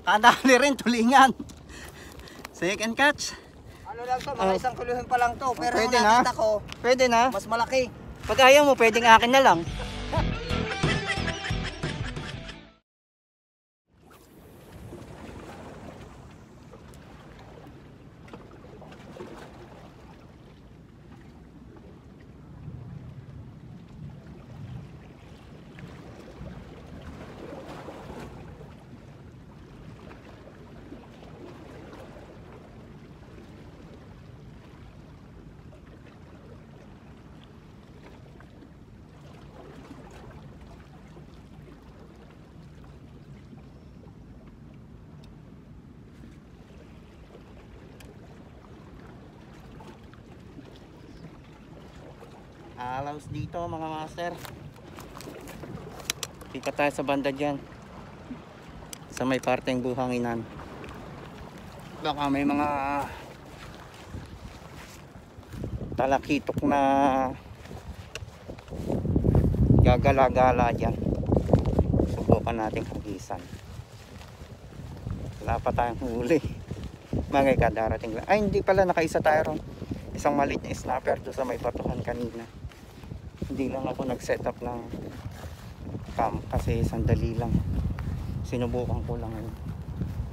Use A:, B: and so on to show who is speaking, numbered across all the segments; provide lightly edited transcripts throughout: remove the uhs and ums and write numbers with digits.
A: Kadali rin, tulingan. Second catch.
B: Ano lang to, mga isang kiluhin pa lang to. Pero
A: Pwede
B: yung
A: na.
B: nakita ko,
A: Pwede na.
B: mas malaki.
A: Pag ayaw mo, pwedeng akin na lang. Alaws dito mga master. Kita tayo sa banda dyan, sa may parteng buhanginan. Baka may mga talakitok na gagala-gala dyan. Subukan natin hagisan. Wala pa tayong huli. Magay ka darating lang. Ay, hindi pala, nakaisa tayo ron. Isang maliit na snapper doon sa may batuhan kanina. Hindi lang ako nag-set up ng cam kasi sandali lang. Sinubukan ko lang yun.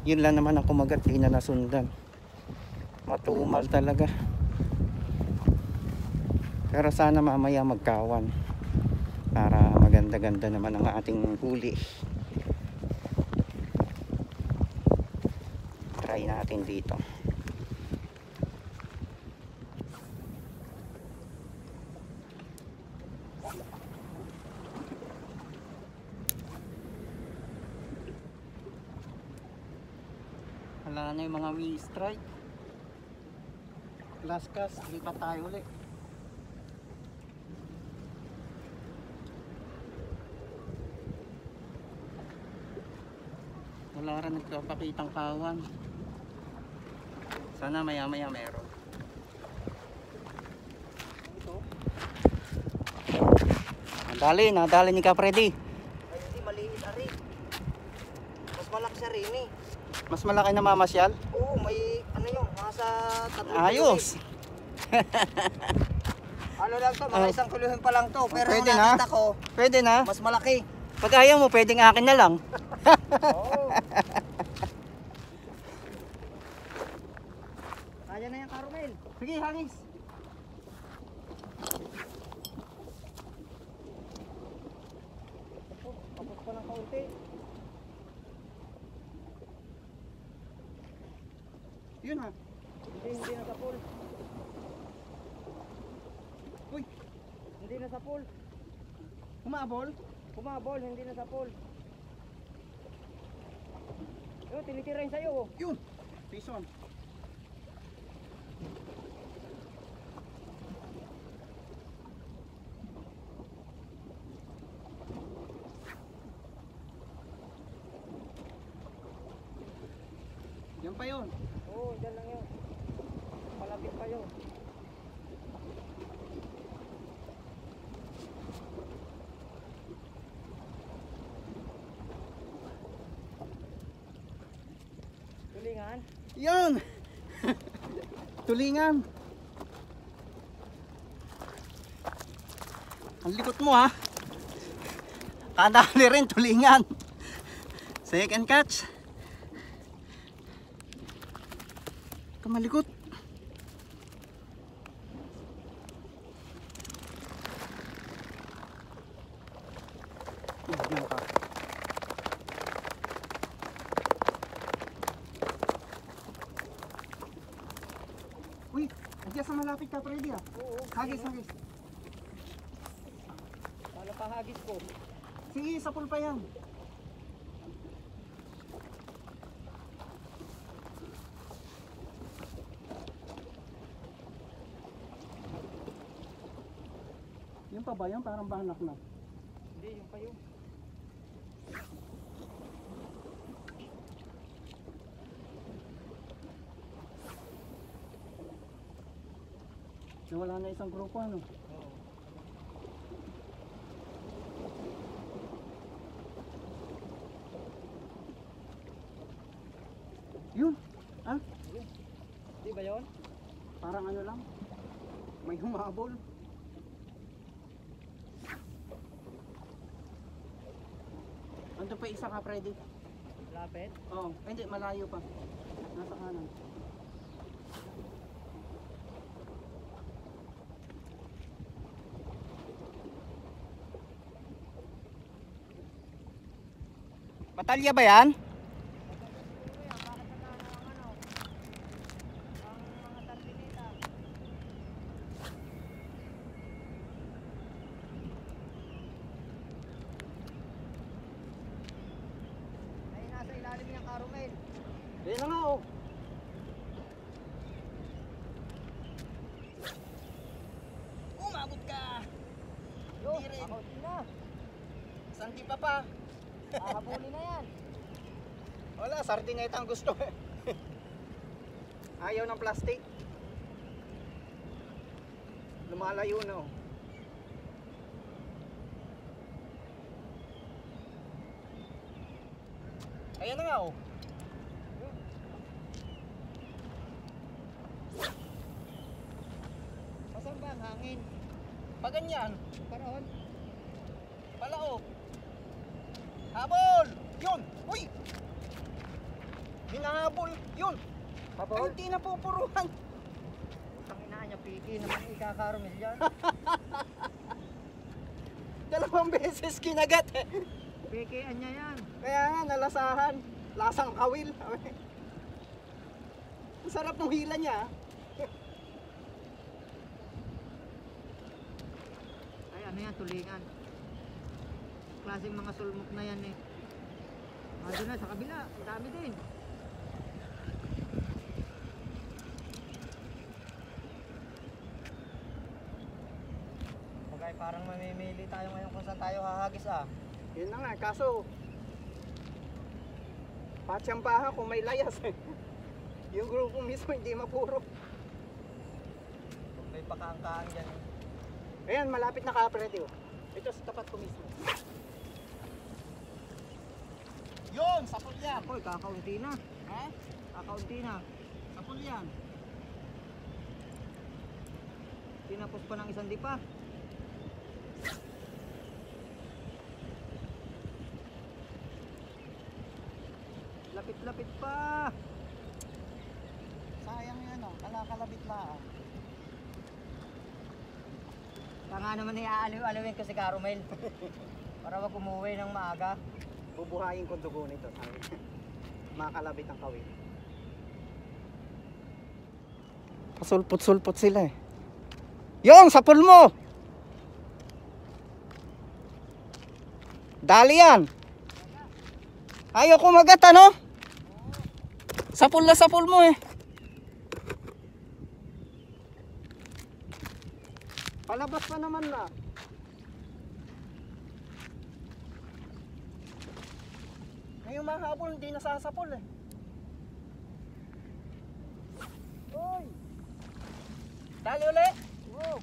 A: Yun lang naman ang kumagat, di na nasundan. Matumal talaga. Pero sana mamaya magkawan para maganda-ganda naman ang ating huli. Try natin dito. Wala na yung mga wing strike. Last cast, lipat tayo ulit. Wala rin nagpapakitang kawan. Sana maya maya meron. Nadali ni Kapredi.
B: Ay, hindi, maliit ari. Mas malaki sa rin eh.
A: Mas malaki na mamasyal.
B: Oo, may ano yung, nasa 3
A: Ayos.
B: Ano lang to, mga isang kiluhin pa lang to. Pero
A: Pwede
B: yung
A: na.
B: nakita ko,
A: Pwede na.
B: mas malaki.
A: Pag ayaw mo, pwedeng akin na lang.
B: Oo. Kaya na yan, Carmel.
A: Sige, hangis.
B: Tapos pa ng kaunti.
A: Yun ha.
B: Hindi na sa pool.
A: Uy,
B: Hindi na sa pool.
A: humabol.
B: Kumabol, hindi na sa pool. Yun, tinitira yun sa'yo. Oh.
A: Yun. Pison. Yan pa yun.
B: Oo, dyan lang yun. Palapit pa yun. Tulingan.
A: Yun. Tulingan. Ang likot mo ha. Kadali rin, tulingan. Second catch. Kamalikot. Diyan ka. Uy, nandiyan sa malapit ka, Freddy ah.
B: Oo.
A: Hagis.
B: Paano pahagis ko?
A: Sige, sa pool pa yan. Yung pa ba yan? Parang banak na.
B: Hindi, yung pa yun.
A: So, wala na isang grupo ano.
B: Oo.
A: Ah?
B: Di ba yun?
A: Parang ano lang. May humabol. Ando pa isa ka, Freddy.
B: Lapit.
A: Oo. Hindi, malayo pa. Nasa kanan. Batalya ba yan?
B: Ay, nasa ilalim niyang Carmel.
A: Yan na nga oh. Umabot ka!
B: Yo,
A: Hindi rin.
B: ako din na.
A: Isang tipa pa.
B: Hahabulin na yan.
A: Wala, sardineta ang gusto. Ayaw ng plastic. Lumalayo na oh. Ayan na nga oh.
B: Saan ba ang hangin?
A: Pa ganyan.
B: Karoon.
A: Palao. Habol! Yun! Uy! Hinahabol! Yun! Ay, hindi na pupuruhan.
B: Ang ina niya, piki naman ika-Carmel yan.
A: Dalawang beses kinagat eh.
B: Pikian niya yan.
A: Kaya nga, nalasahan. Lasang kawil. Ang sarap ng hila niya.
B: Ay, ano yan, tulingan. Klaseng mga sulmok na yan eh. Doon na, sa kabila. Ang dami din. Bagay, parang mamimili tayo ngayon kung saan tayo hahagis ah.
A: Yun na nga, kaso patsambaha kung may layas eh. Yung grupo mismo hindi mapuro.
B: Kung may pakaangkaan dyan eh.
A: Ayan, malapit na ka-Freddy oh. Ito sa tapat ko mismo. Yun, sapol yan.
B: Ako, kakaunti na.
A: Ha?
B: Kakaunti na.
A: Sapol yan.
B: Tinapos pa ng isang dipa. Lapit-lapit pa.
A: Sayang yan oh, kalakalabit lang.
B: Kaya nga naman iaaliw-aliwin ko si Carmel. Para wag umuwi ng maaga.
A: Bubuhayin ko dugo nito. Sabi. Makalabit ang kawil. Pasulpot-sulpot sila eh. Yung, sapul mo! Dali yan! Ayaw kumagat ano? Sapul na sapul mo eh. Palabas pa naman na. Ngayong mga habol hindi nasasapol eh. Uy! Dali ulit!
B: Wow.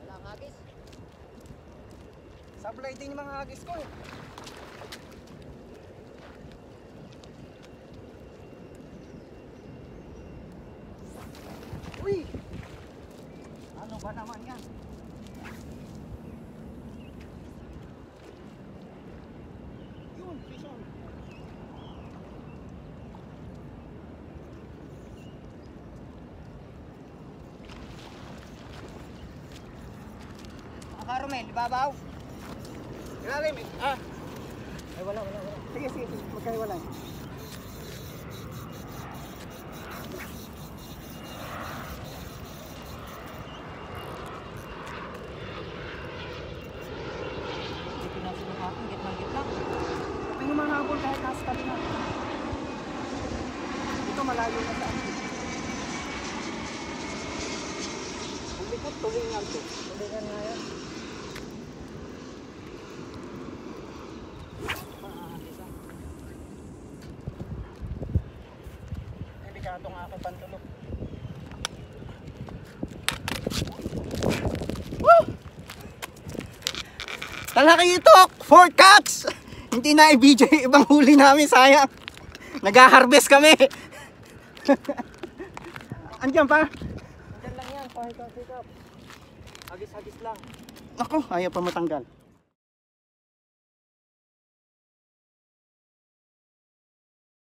B: Walang hagis.
A: Sablay din yung mga hagis ko eh. Uy! Ano ba naman yan? Yun, fish on.
B: Carmel, ibabaw.
A: Ilalim eh. Ah,
B: Ay, wala.
A: sige, magkahiwalay.
B: Hindi pinasunod natin, gitna-gitna.
A: May humahabol kahit nasa tabi na. Ito malayo na sa akin. Ang likod tulingan to.
B: Tulingan nga yan.
A: tong aking pantulog. Woo! Talaki itok! 4 cats! Hindi na i-video yung ibang huli namin, sayang. Nag-harvest kami. Andiyan pa?
B: Diyan lang yan, pahikap-hikap. Hagis-hagis lang.
A: Ako, ayaw pa matanggal.